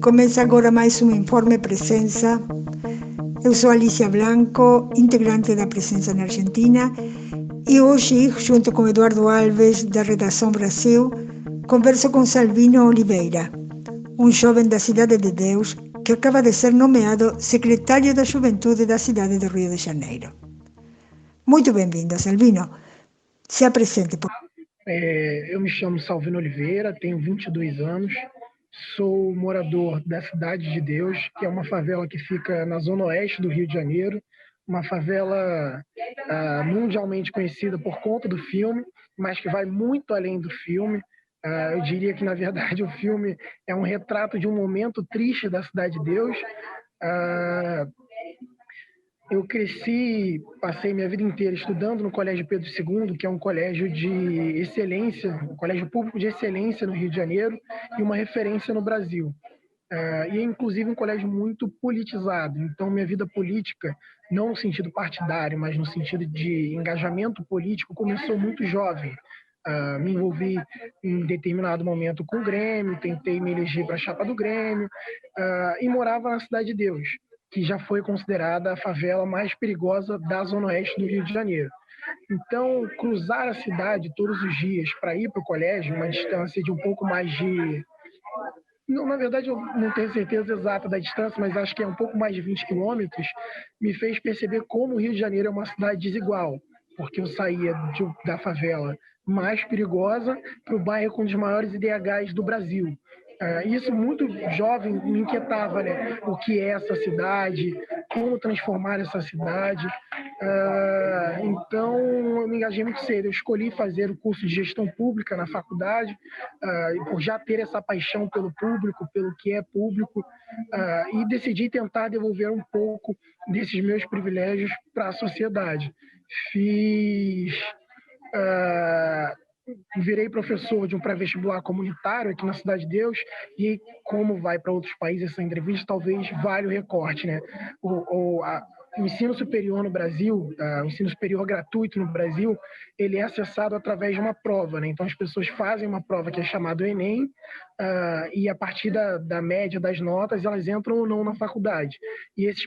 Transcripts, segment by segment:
Começa agora mais um Informe Presença. Eu sou Alicia Blanco, integrante da Presença na Argentina, e hoje, junto com Eduardo Alves, da Redação Brasil, converso com Salvino Oliveira, um jovem da Cidade de Deus que acaba de ser nomeado secretário da Juventude da cidade do Rio de Janeiro. Muito bem-vindo, Salvino. Se apresente, por favor. Eu me chamo Salvino Oliveira, tenho 22 anos, sou morador da Cidade de Deus, que é uma favela que fica na zona oeste do Rio de Janeiro, uma favela mundialmente conhecida por conta do filme, mas que vai muito além do filme. Eu diria que, na verdade, o filme é um retrato de um momento triste da Cidade de Deus. Eu cresci, passei minha vida inteira estudando no Colégio Pedro II, que é um colégio de excelência, um colégio público de excelência no Rio de Janeiro e uma referência no Brasil. E é, inclusive, um colégio muito politizado. Então, minha vida política, não no sentido partidário, mas no sentido de engajamento político, começou muito jovem. Me envolvi em determinado momento com o Grêmio, tentei me eleger para a chapa do Grêmio e morava na Cidade de Deus, que já foi considerada a favela mais perigosa da zona oeste do Rio de Janeiro. Então, cruzar a cidade todos os dias para ir para o colégio, uma distância de um pouco mais de... Não, na verdade, eu não tenho certeza exata da distância, mas acho que é um pouco mais de 20 quilômetros, me fez perceber como o Rio de Janeiro é uma cidade desigual, porque eu saía da favela mais perigosa para o bairro com os maiores IDHs do Brasil. Isso muito jovem me inquietava, né? O que é essa cidade, como transformar essa cidade. Então, eu me engajei muito cedo. Eu escolhi fazer o curso de gestão pública na faculdade, por já ter essa paixão pelo público, pelo que é público, e decidi tentar devolver um pouco desses meus privilégios para a sociedade. Virei professor de um pré-vestibular comunitário aqui na Cidade de Deus, e como vai para outros países essa entrevista, talvez valha o recorte, né? O ensino superior no Brasil, o ensino superior gratuito no Brasil, ele é acessado através de uma prova, né? Então as pessoas fazem uma prova que é chamada Enem, e a partir da média das notas, elas entram ou não na faculdade. E esses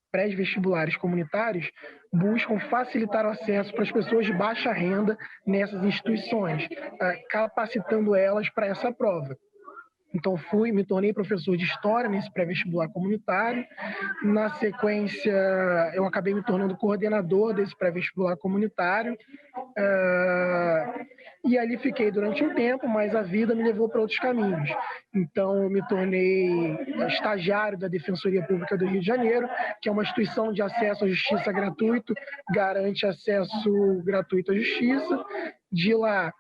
pré-vestibulares comunitários buscam facilitar o acesso para as pessoas de baixa renda nessas instituições, capacitando elas para essa prova. Então, me tornei professor de História nesse pré-vestibular comunitário. Na sequência, eu acabei me tornando coordenador desse pré-vestibular comunitário. E ali fiquei durante um tempo, mas a vida me levou para outros caminhos. Então, eu me tornei estagiário da Defensoria Pública do Rio de Janeiro, que é uma instituição de acesso à justiça gratuito, garante acesso gratuito à justiça. De lá,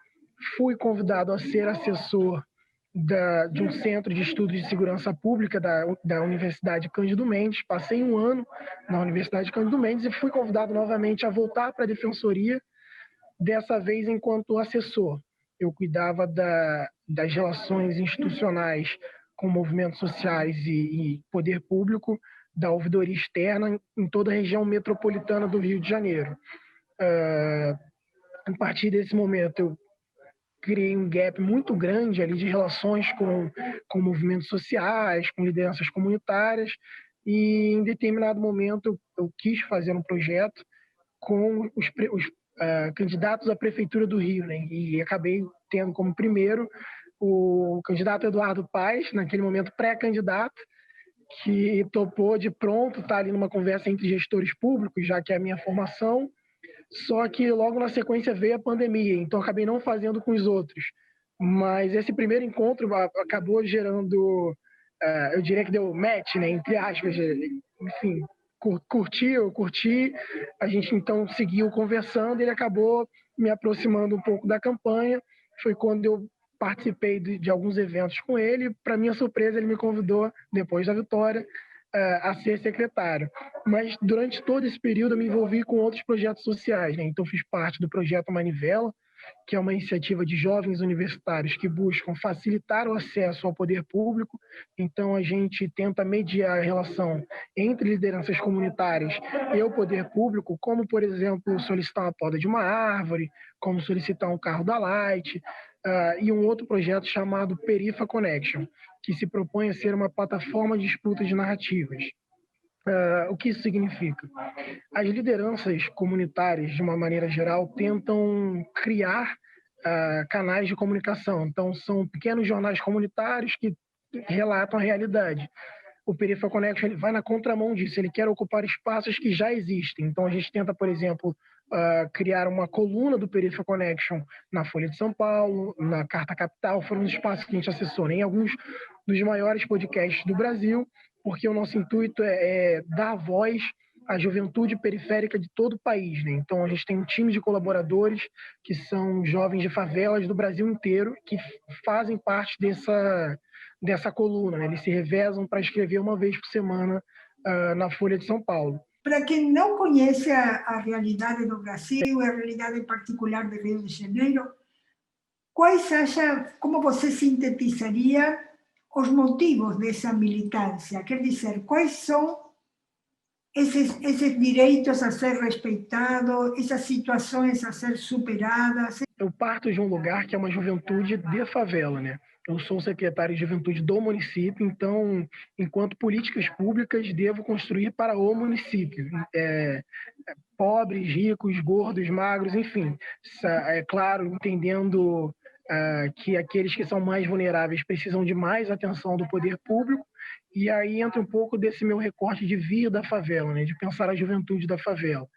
fui convidado a ser assessor de um centro de estudos de segurança pública da Universidade Cândido Mendes. Passei um ano na Universidade Cândido Mendes e fui convidado novamente a voltar para a Defensoria, dessa vez enquanto assessor. Eu cuidava das relações institucionais com movimentos sociais e poder público, da ouvidoria externa em toda a região metropolitana do Rio de Janeiro. A partir desse momento, eu criei um gap muito grande ali de relações com movimentos sociais, com lideranças comunitárias, e em determinado momento eu quis fazer um projeto com os candidatos à Prefeitura do Rio, né? E acabei tendo como primeiro o candidato Eduardo Paes, naquele momento pré-candidato, que topou de pronto estar ali numa conversa entre gestores públicos, já que é a minha formação. Só que logo na sequência veio a pandemia, então acabei não fazendo com os outros. Mas esse primeiro encontro acabou gerando, eu diria que deu match, né, entre aspas, enfim, eu curti, a gente então seguiu conversando, ele acabou me aproximando um pouco da campanha. Foi quando eu participei de alguns eventos com ele. Para minha surpresa, ele me convidou, depois da vitória, a ser secretário. Mas durante todo esse período eu me envolvi com outros projetos sociais, né? Então fiz parte do projeto Manivela, que é uma iniciativa de jovens universitários que buscam facilitar o acesso ao poder público. Então a gente tenta mediar a relação entre lideranças comunitárias e o poder público, como, por exemplo, solicitar uma poda de uma árvore, como solicitar um carro da Light, e um outro projeto chamado Perifa Connection, que se propõe a ser uma plataforma de disputa de narrativas. O que isso significa? As lideranças comunitárias, de uma maneira geral, tentam criar canais de comunicação. Então, são pequenos jornais comunitários que relatam a realidade. O Perifa Connection ele vai na contramão disso, ele quer ocupar espaços que já existem. Então, a gente tenta, por exemplo, criar uma coluna do Perifa Connection na Folha de São Paulo, na Carta Capital, foram os espaços que a gente acessou, né? Em alguns dos maiores podcasts do Brasil, porque o nosso intuito é dar voz à juventude periférica de todo o país, né? Então, a gente tem um time de colaboradores que são jovens de favelas do Brasil inteiro, que fazem parte dessa coluna, né? Eles se revezam para escrever uma vez por semana na Folha de São Paulo. Para quem não conhece a realidade do Brasil, a realidade em particular do Rio de Janeiro, como você sintetizaria os motivos dessa militância? Quer dizer, quais são esses direitos a ser respeitados, essas situações a ser superadas? Eu parto de um lugar que é uma juventude de favela, né? Eu sou secretário de juventude do município, então, enquanto políticas públicas, devo construir para o município. Pobres, ricos, gordos, magros, enfim. É claro, entendendo que aqueles que são mais vulneráveis precisam de mais atenção do poder público, e aí entra um pouco desse meu recorte de vir da favela, né? De pensar a juventude da favela.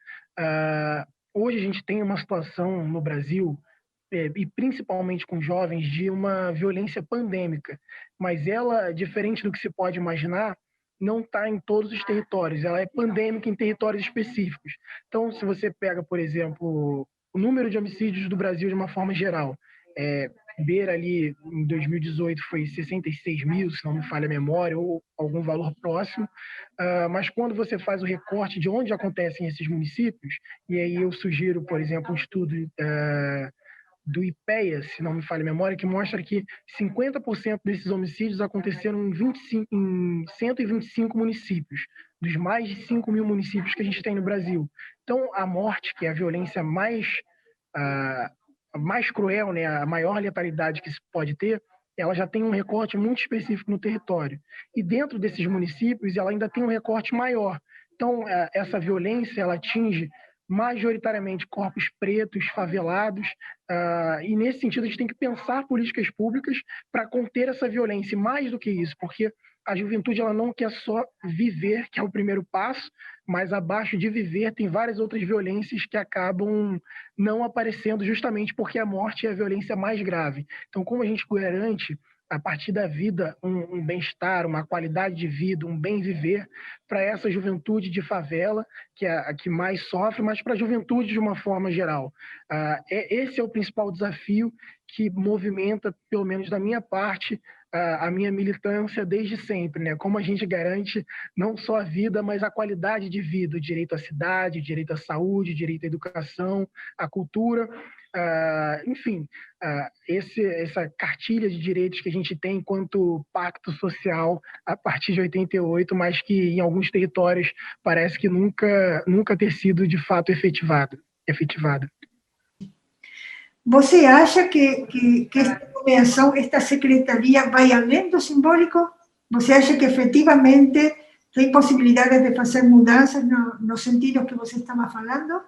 Hoje a gente tem uma situação no Brasil e principalmente com jovens, de uma violência pandêmica. Mas ela, diferente do que se pode imaginar, não está em todos os territórios, ela é pandêmica em territórios específicos. Então, se você pega, por exemplo, o número de homicídios do Brasil de uma forma geral, beira ali, em 2018 foi 66 mil, se não me falha a memória, ou algum valor próximo, mas quando você faz o recorte de onde acontecem esses municípios, e aí eu sugiro, por exemplo, um estudo do IPEA, se não me falha a memória, que mostra que 50% desses homicídios aconteceram em 125 municípios, dos mais de 5 mil municípios que a gente tem no Brasil. Então, a morte, que é a violência mais cruel, né, a maior letalidade que se pode ter, ela já tem um recorte muito específico no território. E dentro desses municípios, ela ainda tem um recorte maior. Então, essa violência, ela atinge majoritariamente corpos pretos, favelados, e nesse sentido a gente tem que pensar políticas públicas para conter essa violência, e mais do que isso, porque a juventude ela não quer só viver, que é o primeiro passo, mas abaixo de viver tem várias outras violências que acabam não aparecendo justamente porque a morte é a violência mais grave. Então, como a gente garante a partir da vida, um bem-estar, uma qualidade de vida, um bem viver para essa juventude de favela, que é a que mais sofre, mas para a juventude de uma forma geral. Esse é o principal desafio que movimenta, pelo menos da minha parte, a minha militância desde sempre, né? Como a gente garante não só a vida, mas a qualidade de vida, o direito à cidade, o direito à saúde, o direito à educação, à cultura, enfim, essa cartilha de direitos que a gente tem enquanto pacto social a partir de 88, mas que em alguns territórios parece que nunca ter sido de fato efetivada. Você acha que esta nomeação, esta secretaria vai além do simbólico? Você acha que efetivamente tem possibilidades de fazer mudanças no sentido que você estava falando?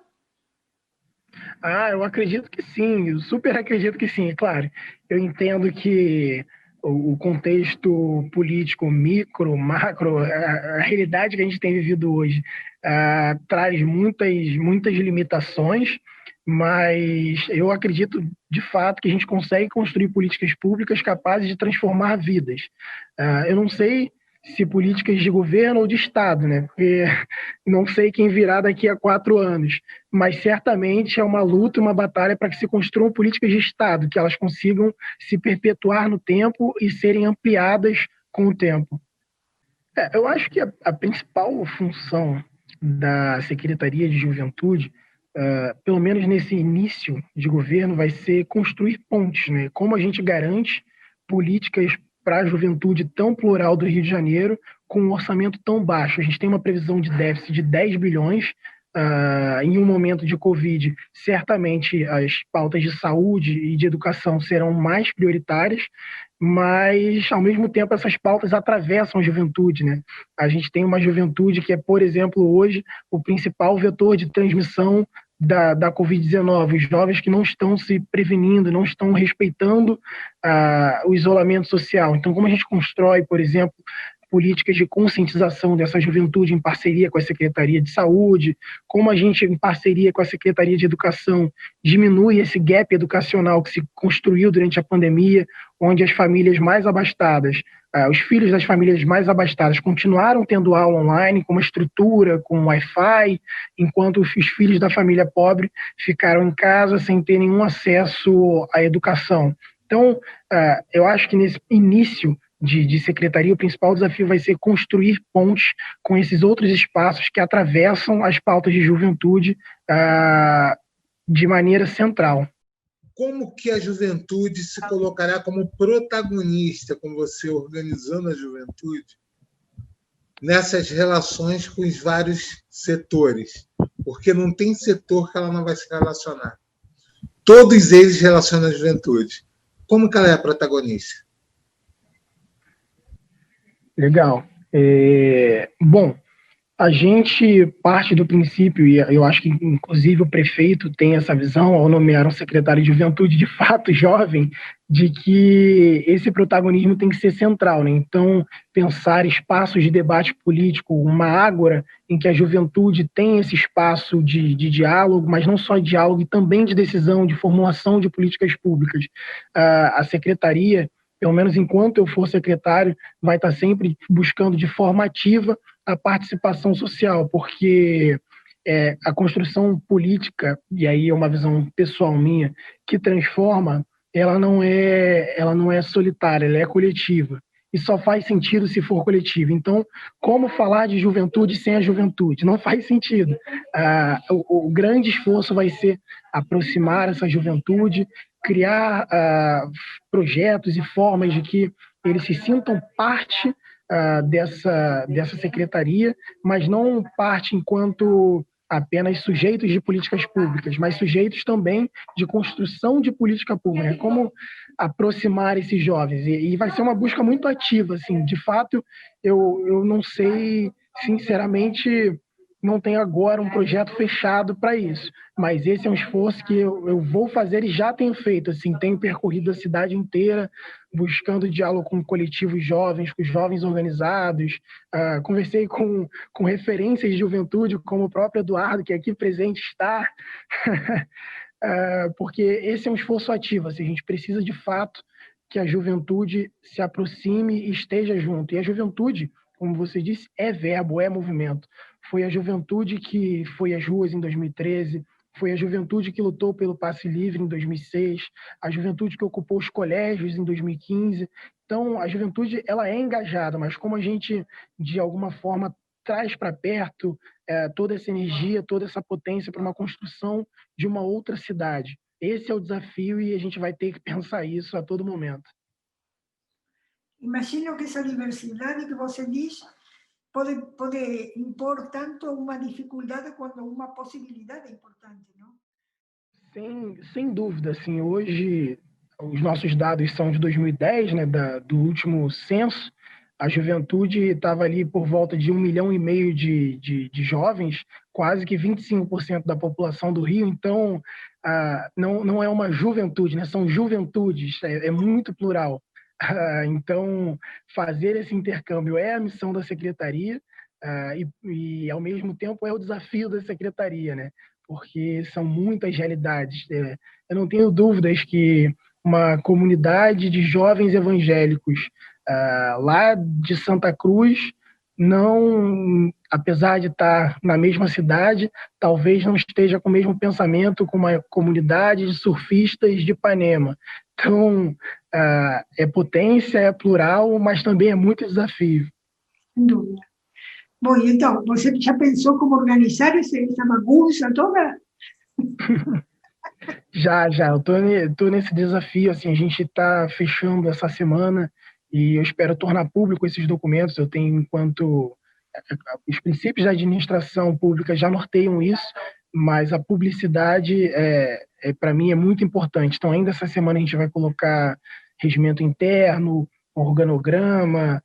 Eu acredito que sim, eu super acredito que sim, claro. Eu entendo que o contexto político micro, macro, a realidade que a gente tem vivido hoje traz muitas limitações, mas eu acredito, de fato, que a gente consegue construir políticas públicas capazes de transformar vidas. Eu não sei se políticas de governo ou de Estado, né? Porque não sei quem virá daqui a 4 anos, mas certamente é uma luta, uma batalha para que se construam políticas de Estado, que elas consigam se perpetuar no tempo e serem ampliadas com o tempo. Eu acho que a principal função da Secretaria de Juventude, pelo menos nesse início de governo, vai ser construir pontes, né? Como a gente garante políticas para a juventude tão plural do Rio de Janeiro com um orçamento tão baixo. A gente tem uma previsão de déficit de 10 bilhões. Em um momento de Covid, certamente as pautas de saúde e de educação serão mais prioritárias. mas, ao mesmo tempo, essas pautas atravessam a juventude, né? A gente tem uma juventude que é, por exemplo, hoje, o principal vetor de transmissão da Covid-19, os jovens que não estão se prevenindo, não estão respeitando o isolamento social. Então, como a gente constrói, por exemplo, políticas de conscientização dessa juventude em parceria com a Secretaria de Saúde, como a gente, em parceria com a Secretaria de Educação, diminui esse gap educacional que se construiu durante a pandemia, onde as famílias mais abastadas, os filhos das famílias mais abastadas continuaram tendo aula online, com uma estrutura, com Wi-Fi, enquanto os filhos da família pobre ficaram em casa sem ter nenhum acesso à educação. Então, eu acho que nesse início de secretaria, o principal desafio vai ser construir pontes com esses outros espaços que atravessam as pautas de juventude de maneira central. Como que a juventude se colocará como protagonista, com você organizando a juventude, nessas relações com os vários setores? Porque não tem setor que ela não vai se relacionar. Todos eles relacionam a juventude. Como que ela é a protagonista? Legal. Bom, a gente parte do princípio, e eu acho que inclusive o prefeito tem essa visão ao nomear um secretário de juventude de fato jovem, de que esse protagonismo tem que ser central, né? Então, pensar espaços de debate político, uma ágora em que a juventude tem esse espaço de diálogo, mas não só de diálogo, e também de decisão, de formulação de políticas públicas. A secretaria, pelo menos enquanto eu for secretário, vai estar sempre buscando de forma ativa a participação social, porque a construção política, e aí é uma visão pessoal minha, que transforma, ela não é solitária, ela é coletiva. E só faz sentido se for coletiva. Então, como falar de juventude sem a juventude? Não faz sentido. O grande esforço vai ser aproximar essa juventude, criar projetos e formas de que eles se sintam parte dessa secretaria, mas não parte enquanto apenas sujeitos de políticas públicas, mas sujeitos também de construção de política pública. Como aproximar esses jovens? E vai ser uma busca muito ativa. Assim, de fato, eu não sei, sinceramente, não tenho agora um projeto fechado para isso, mas esse é um esforço que eu vou fazer e já tenho feito. Assim, tenho percorrido a cidade inteira, buscando diálogo com coletivos jovens, com os jovens organizados. Conversei com referências de juventude, como o próprio Eduardo, que aqui presente está, porque esse é um esforço ativo. Assim, a gente precisa, de fato, que a juventude se aproxime e esteja junto. E a juventude, como você disse, é verbo, é movimento. Foi a juventude que foi às ruas em 2013, foi a juventude que lutou pelo passe livre em 2006, a juventude que ocupou os colégios em 2015. Então, a juventude ela é engajada, mas como a gente, de alguma forma, traz para perto toda essa energia, toda essa potência para uma construção de uma outra cidade. Esse é o desafio e a gente vai ter que pensar isso a todo momento. Imagino que essa diversidade que você diz pode impor tanto uma dificuldade quanto uma possibilidade importante, não? Sem dúvida. Assim, hoje, os nossos dados são de 2010, né, do último censo. A juventude estava ali por volta de 1,5 milhão de jovens, quase que 25% da população do Rio. Então, não é uma juventude, né? São juventudes, é muito plural. Então, fazer esse intercâmbio é a missão da secretaria e, ao mesmo tempo, é o desafio da secretaria, né? Porque são muitas realidades. Eu não tenho dúvidas que uma comunidade de jovens evangélicos lá de Santa Cruz, não, apesar de estar na mesma cidade, talvez não esteja com o mesmo pensamento com uma comunidade de surfistas de Ipanema. Então, é potência, é plural, mas também é muito desafio. Sem dúvida. Bom, então, você já pensou como organizar essa bagunça toda? Já. Eu tô nesse desafio. Assim, a gente está fechando essa semana e eu espero tornar público esses documentos. Eu tenho, enquanto os princípios da administração pública já norteiam isso, mas a publicidade, para mim, é muito importante. Então, ainda essa semana a gente vai colocar regimento interno, organograma,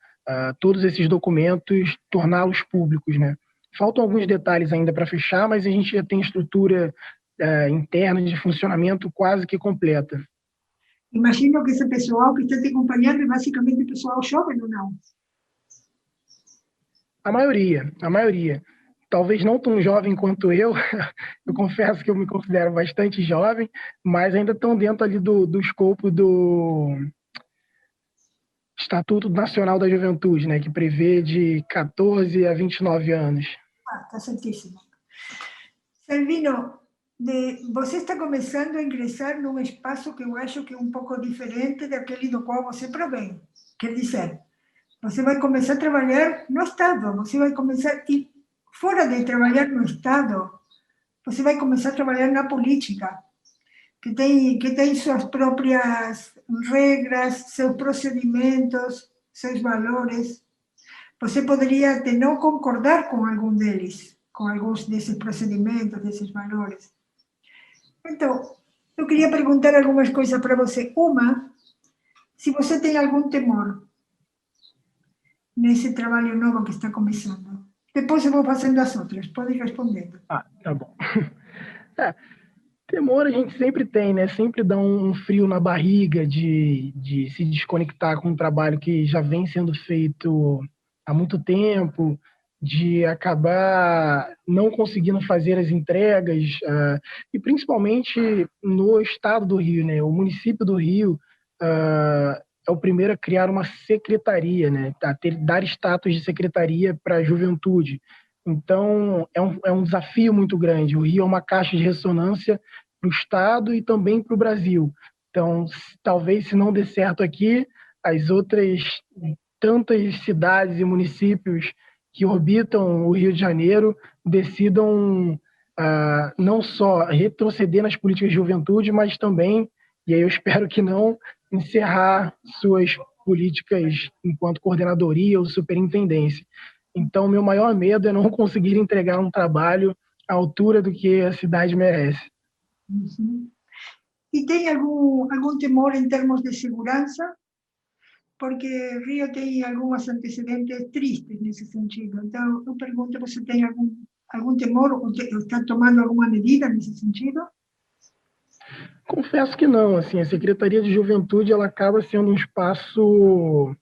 todos esses documentos, torná-los públicos, né? Faltam alguns detalhes ainda para fechar, mas a gente já tem estrutura interna de funcionamento quase que completa. Imagino que esse pessoal que está te acompanhando é basicamente pessoal jovem ou não? A maioria. Talvez não tão jovem quanto eu. Eu confesso que eu me considero bastante jovem, mas ainda estão dentro ali do escopo do Estatuto Nacional da Juventude, né, que prevê de 14 a 29 anos. Está certíssimo. Selvino, você está começando a ingressar num espaço que eu acho que é um pouco diferente daquele do qual você provém. Quer dizer, você vai começar a trabalhar no Estado, você vai começar, e fora de trabalhar no Estado, você vai começar a trabalhar na política, que tem suas próprias regras, seus procedimentos, seus valores. Você poderia até não concordar com algum deles, com alguns desses procedimentos, desses valores. Então, eu queria perguntar algumas coisas para você. Uma, se você tem algum temor nesse trabalho novo que está começando. Depois eu vou fazendo as outras, pode ir respondendo. Tá bom. Temor a gente sempre tem, né? Sempre dá um frio na barriga de se desconectar com um trabalho que já vem sendo feito há muito tempo, de acabar não conseguindo fazer as entregas, e principalmente no estado do Rio, né? O município do Rio é o primeiro a criar uma secretaria, né? Dar status de secretaria para a juventude. Então, é um desafio muito grande. O Rio é uma caixa de ressonância para o Estado e também para o Brasil. Então, talvez, se não der certo aqui, as outras tantas cidades e municípios que orbitam o Rio de Janeiro decidam não só retroceder nas políticas de juventude, mas também, e aí eu espero que não, encerrar suas políticas enquanto coordenadoria ou superintendência. Então, meu maior medo é não conseguir entregar um trabalho à altura do que a cidade merece. Uhum. E tem algum temor em termos de segurança? Porque Rio tem alguns antecedentes tristes nesse sentido. Então, eu pergunto, você tem algum temor ou está tomando alguma medida nesse sentido? Confesso que não. Assim, a Secretaria de Juventude ela acaba sendo um espaço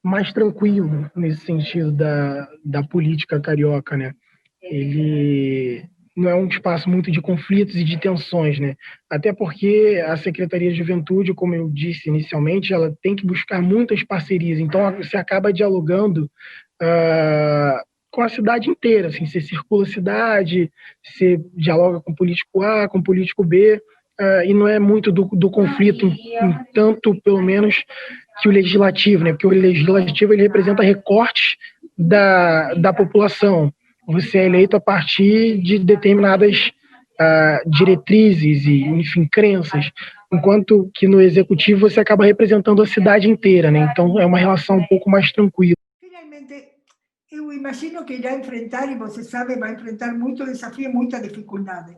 mais tranquilo nesse sentido da política carioca, né? Ele não é um espaço muito de conflitos e de tensões, né? Até porque a Secretaria de Juventude, como eu disse inicialmente, ela tem que buscar muitas parcerias. Então, você acaba dialogando com a cidade inteira. Assim, você circula a cidade, você dialoga com político A, com político B, e não é muito do conflito, tanto, pelo menos, que o legislativo, né? Porque o legislativo ele representa recortes da população. Você é eleito a partir de determinadas diretrizes e, enfim, crenças, enquanto que no executivo você acaba representando a cidade inteira, né? Então é uma relação um pouco mais tranquila. Finalmente, eu imagino que irá enfrentar, e você sabe, vai enfrentar muito desafio e muita dificuldade.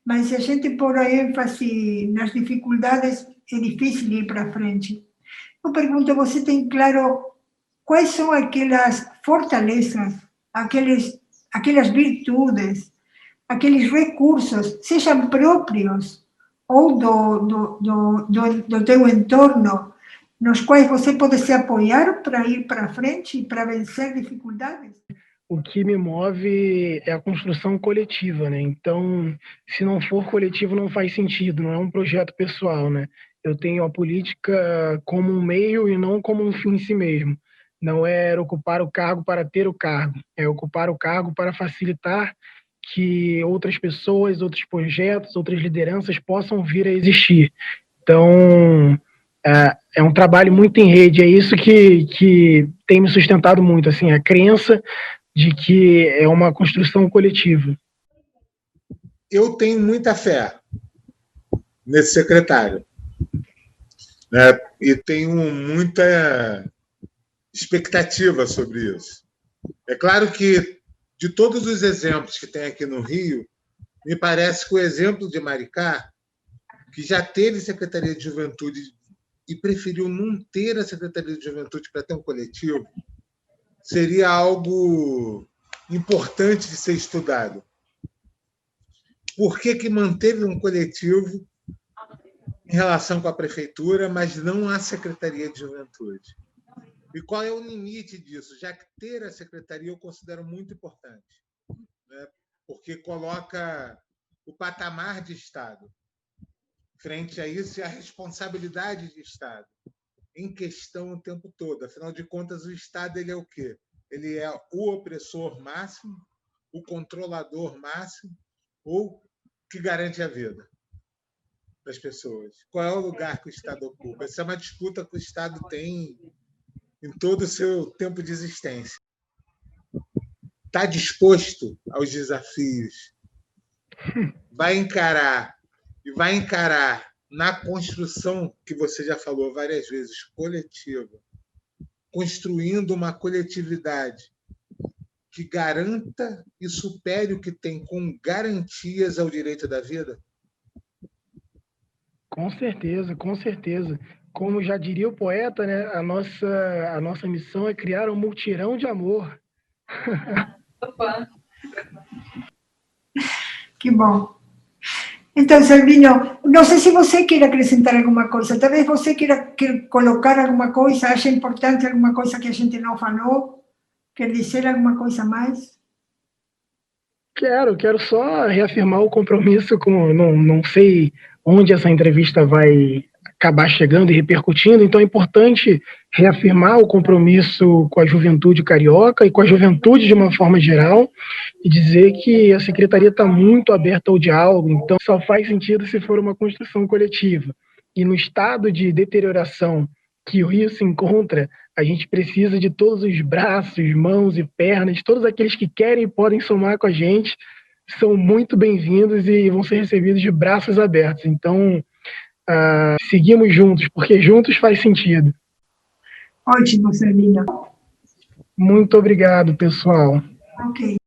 Mas se a gente pôr a ênfase nas dificuldades, é difícil ir para frente. Eu pergunto, você tem claro quais são aquelas fortalezas, aquelas virtudes, aqueles recursos, sejam próprios ou do teu entorno, nos quais você pode se apoiar para ir para frente e para vencer dificuldades? O que me move é a construção coletiva, né? Então, se não for coletivo, não faz sentido, não é um projeto pessoal, né? Eu tenho a política como um meio e não como um fim em si mesmo. Não é ocupar o cargo para ter o cargo, é ocupar o cargo para facilitar que outras pessoas, outros projetos, outras lideranças possam vir a existir. Então, é um trabalho muito em rede, é isso que tem me sustentado muito, assim, a crença de que é uma construção coletiva. Eu tenho muita fé nesse secretário, né? E tenho muita expectativa sobre isso. É claro que, de todos os exemplos que tem aqui no Rio, me parece que o exemplo de Maricá, que já teve Secretaria de Juventude e preferiu não ter a Secretaria de Juventude para ter um coletivo, seria algo importante de ser estudado. Por que manteve um coletivo em relação com a prefeitura, mas não a Secretaria de Juventude? E qual é o limite disso? Já que ter a secretaria eu considero muito importante, né? Porque coloca o patamar de Estado. Frente a isso, e a responsabilidade de Estado em questão o tempo todo. Afinal de contas, o Estado ele é o quê? Ele é o opressor máximo, o controlador máximo, ou que garante a vida das pessoas. Qual é o lugar que o Estado ocupa? Essa é uma disputa que o Estado tem em todo o seu tempo de existência. Está disposto aos desafios, vai encarar na construção, que você já falou várias vezes, coletiva, construindo uma coletividade que garanta e supere o que tem com garantias ao direito da vida? Com certeza, com certeza. Como já diria o poeta, né, a nossa missão é criar um mutirão de amor. Opa. Que bom. Então, Selvino, não sei se você quer acrescentar alguma coisa. Talvez você queira colocar alguma coisa, acha importante alguma coisa que a gente não falou? Quer dizer alguma coisa mais? Quero só reafirmar o compromisso com... Não sei onde essa entrevista vai acabar chegando e repercutindo, então é importante reafirmar o compromisso com a juventude carioca e com a juventude de uma forma geral e dizer que a Secretaria está muito aberta ao diálogo, então só faz sentido se for uma construção coletiva. E no estado de deterioração que o Rio se encontra, a gente precisa de todos os braços, mãos e pernas, todos aqueles que querem e podem somar com a gente, são muito bem-vindos e vão ser recebidos de braços abertos. Então, seguimos juntos, porque juntos faz sentido. Ótimo, Selvino. Muito obrigado, pessoal. Ok.